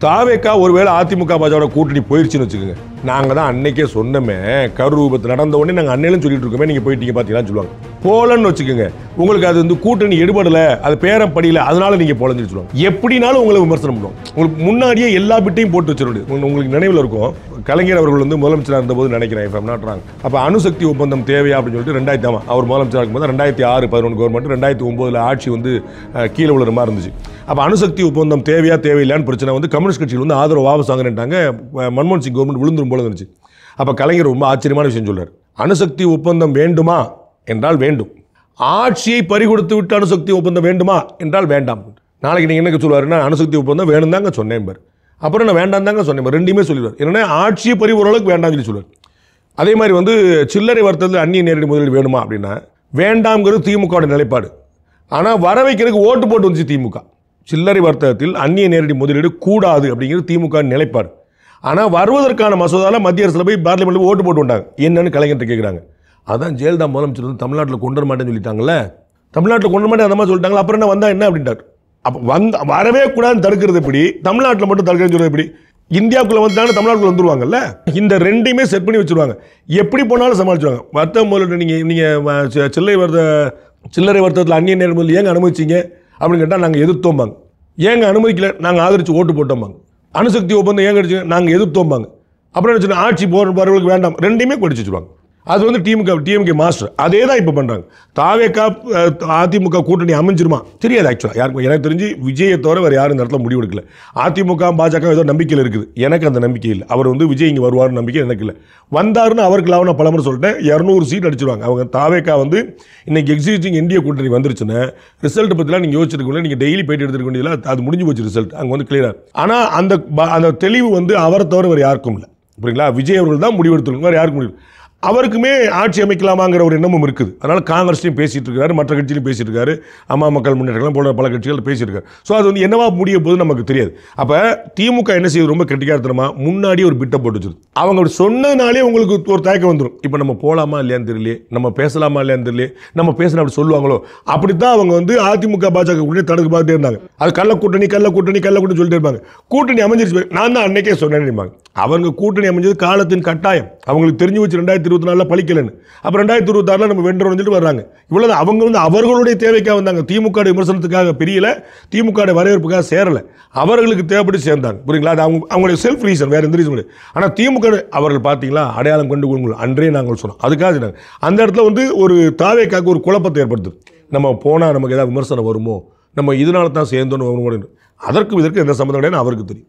தாவேக்கா ஒருவேளை அதிமுக பாஜக கூட்டணி போயிருச்சுன்னு வச்சுக்கோங்க, நாங்கள் தான் அன்னைக்கே சொன்னோமே, கரூர் விபத்து நடந்த உடனே நாங்கள் அன்னையிலும் சொல்லிட்டு இருக்கோமே, நீங்கள் போயிட்டீங்க பார்த்தீங்கன்னு சொல்லுவாங்க. போலன்னு வச்சுக்கோங்க, உங்களுக்கு அது வந்து கூட்டணி எடுபடலை, அது பேரம் படியல, அதனால நீங்கள் போலன்னு சொல்லுவாங்க. எப்படினாலும் உங்களை விமர்சனம் பண்ணுவோம். உங்களுக்கு முன்னாடியே எல்லா பிட்டையும் போட்டு வச்சிருந்தது உங்களுக்கு நினைவில் இருக்கும். கலைஞர் அவர்கள் வந்து முதலமைச்சராக இருந்தபோது நினைக்கிறேன், அப்போ அணுசக்தி ஒப்பந்தம் தேவையா அப்படின்னு சொல்லிட்டு 2000 அவர் முதலமைச்சராக இருக்கும்போது 2006-11 கவர்மெண்ட், 2009 ஆட்சி வந்து கீழே விழுற மாதிரி இருந்துச்சு. அப்போ அணுசக்தி ஒப்பந்தம் தேவையா தேவையில்லைன்னு பிரச்சனை வந்து கம்யூனிஸ்ட் கட்சியில் வந்து ஆதரவு வாபஸ் வாங்கிட்டாங்க. மன்மோகன் சிங் கவர்மெண்ட் விழுந்துரும் போல இருந்துச்சு. அப்போ கலைஞர் ரொம்ப ஆச்சரியமான விஷயம் சொல்றார். அணுசக்தி ஒப்பந்தம் வேண்டுமா என்றால் வேண்டும், ஆட்சியை பறிகொடுத்து விட்டு அணுசக்தி ஒப்பந்தம் வேண்டுமா என்றால் வேண்டாம். நாளைக்கு நீங்கள் என்ன சொல்லுவாருன்னா, அணுசக்தி ஒப்பந்தம் வேணும் தாங்க சொன்னேன் பார், அப்புறம் நான் வேண்டாம் தாங்க சொன்னேன், ரெண்டுமே சொல்லிடுவார். என்னன்னா ஆட்சியை பறி ஓரளவுக்கு வேண்டாம் சொல்லி சொல்லுவார். அதே மாதிரி வந்து சில்லறை வர்த்தகத்தில் அந்நிய நேரடி முதலீடு வேணுமா அப்படின்னா வேண்டாம்ங்கிறது திமுக நிலைப்பாடு. ஆனால் வர வைக்கிறதுக்கு ஓட்டு போட்டு வந்துச்சு திமுக. சில்லறை வர்த்தகத்தில் அந்நிய நேரடி முதலீடு கூடாது அப்படிங்கிறது திமுக நிலைப்பாடு. ஆனால் வருவதற்கான மசோதாவில் மத்திய அரசில் போய் பார்லிமெண்ட்டில் ஓட்டு போட்டு வந்தாங்க. என்னன்னு கலைஞர்கிட்ட கேட்குறாங்க. அதான் ஜெயலலிதா முதலமைச்சர் வந்து தமிழ்நாட்டில் கொண்டு வர மாட்டேன்னு சொல்லிட்டாங்கல்ல, தமிழ்நாட்டில் கொண்டு மாட்டேன் அந்த மாதிரி சொல்லிட்டாங்களா, அப்புறம் என்ன வந்தா என்ன அப்படின்ட்டார். அப்போ வரவே கூடாதுன்னு தடுக்கிறது எப்படி, தமிழ்நாட்டில் மட்டும் தடுக்கிறது சொல்றது எப்படி, இந்தியாவுக்குள்ள வந்துட்டாங்க தமிழ்நாட்டுக்குள்ள வந்துருவாங்கல்ல. இந்த ரெண்டையுமே செட் பண்ணி வச்சிருவாங்க, எப்படி போனாலும் சமாளிச்சுவாங்க. வர்த்தக முதலீடு நீங்கள் சில்லறை வர்த்தகத்தில் அந்நிய நேரடி முதலீடு ஏங்க அனுமதிச்சிங்க அப்படின்னு கேட்டால் நாங்கள் எதிர்த்தோம்பாங்க. ஏங்க அனுமதிக்கல, நாங்கள் ஆதரித்து ஓட்டு போட்டோம்பாங்க. அணுசக்தி ஒப்பந்தம் ஏங்க அடிச்சு, நாங்கள் எதிர்த்தோம்பாங்க. அப்புறம் என்ன சொன்னால் ஆட்சி போகிறவர்களுக்கு வேண்டாம், ரெண்டையுமே படிச்சு வச்சுருவாங்க. அது வந்து டிஎம்கே மாஸ்டர் அதே தான் இப்போ பண்ணுறாங்க. தாவேக்கா அதிமுக கூட்டணி அமைஞ்சிருமா தெரியாது. ஆக்சுவலாக யாருக்கும் எனக்கு தெரிஞ்சு விஜயை தவிர வேறு யாரும் இந்த இடத்துல முடிவு எடுக்கல. அதிமுக பாஜக ஏதோ நம்பிக்கையில் இருக்குது, எனக்கு அந்த நம்பிக்கை இல்லை. அவர் வந்து விஜய் இங்கே வருவார்னு நம்பிக்கை எனக்கு இல்லை. வந்தாருன்னு அவருக்கு லாபம் பலமுறை சொல்லிட்டேன். 200 சீட் அடிச்சிருவாங்க அவங்க. தாவேக்கா வந்து இன்னைக்கு எக்ஸிஸ்டிங் இந்திய கூட்டணி வந்துருச்சுன்னு ரிசல்ட் பற்றிலாம் நீங்கள் யோசிச்சிருக்கீங்க. நீங்கள் டெய்லி போயிட்டு எடுத்துக்க வேண்டியதில்லை, அது முடிஞ்சு போச்சு ரிசல்ட் அங்கே வந்து கிளியராக. ஆனால் அந்த தெளிவு வந்து அவரை தவிர வேறு யாருக்கும் இல்லை. புரியுங்களா? விஜய் அவர்கள் தான் முடிவெடுத்துருங்க, வேறு யாருக்கும் முடிவு. அவருக்குமே ஆட்சி அமைக்கலாமாங்கிற ஒரு எண்ணமும் இருக்குது. அதனால் காங்கிரஸ்லையும் பேசிகிட்டு இருக்காரு, மற்ற கட்சியிலையும் பேசிட்டு இருக்காரு, அம்மா மக்கள் முன்னேற்றம் போல பல கட்சிகள் பேசிட்டு இருக்காரு. ஸோ அது வந்து என்னவா முடிய போது நமக்கு தெரியாது. அப்போ திமுக என்ன செய்யுது, ரொம்ப கெட்டிக்காரத்தனமா முன்னாடியே ஒரு பிட்டை போட்டு வச்சிருக்கு. அவங்க அப்படி சொன்னதுனாலே உங்களுக்கு ஒரு தயக்கம் வந்துடும். இப்போ நம்ம போகலாமா இல்லையான்னு தெரியலையே, நம்ம பேசலாமா இல்லையான்னு தெரியலையே, நம்ம பேசினா அப்படி சொல்லுவாங்களோ, அப்படித்தான் அவங்க வந்து அதிமுக பாஜக கூட தடுக்க பார்த்துட்டே இருந்தாங்க. அது கள்ள கூட்டணி சொல்லிட்டே இருப்பாங்க. கூட்டணி அமைஞ்சிருச்சு, நான் தான் அன்னைக்கே சொன்னேன். அவங்க கூட்டணி அமைஞ்சது காலத்தின் கட்டாயம். அவங்களுக்கு தெரிஞ்சு வச்சு 2024 பழிக்கலன்னு, அப்புறம் 2026 நம்ம வென்றோம்னு சொல்லிட்டு வர்றாங்க. இவ்வளவு அவங்க வந்து அவர்களுடைய தேவைக்காக வந்தாங்க. திமுக விமர்சனத்துக்காக பிரியல, திமுக வரவேற்புக்காக சேரல, அவர்களுக்கு தேவைப்பட்டு சேர்ந்தாங்க. புரியுங்களா? அது அவங்களுடைய செல்ஃப் ரீசன், வேற எந்த ரீசன் இல்லை. ஆனால் திமுக அவர்கள் பார்த்தீங்களா அடையாளம் கண்டு கொள்ளுங்கள் அன்றே நாங்கள் சொன்னோம். அதுக்காக அந்த இடத்துல வந்து ஒரு தாவேக்காக ஒரு குழப்பத்தை ஏற்படுத்துது. நம்ம போனால் நமக்கு ஏதாவது விமர்சனம் வருமோ, நம்ம இதனால தான் சேர்ந்தோன்னு, அதற்கும் இதற்கு எந்த சம்மந்தம் கிடையாது அவருக்கு தெரியும்.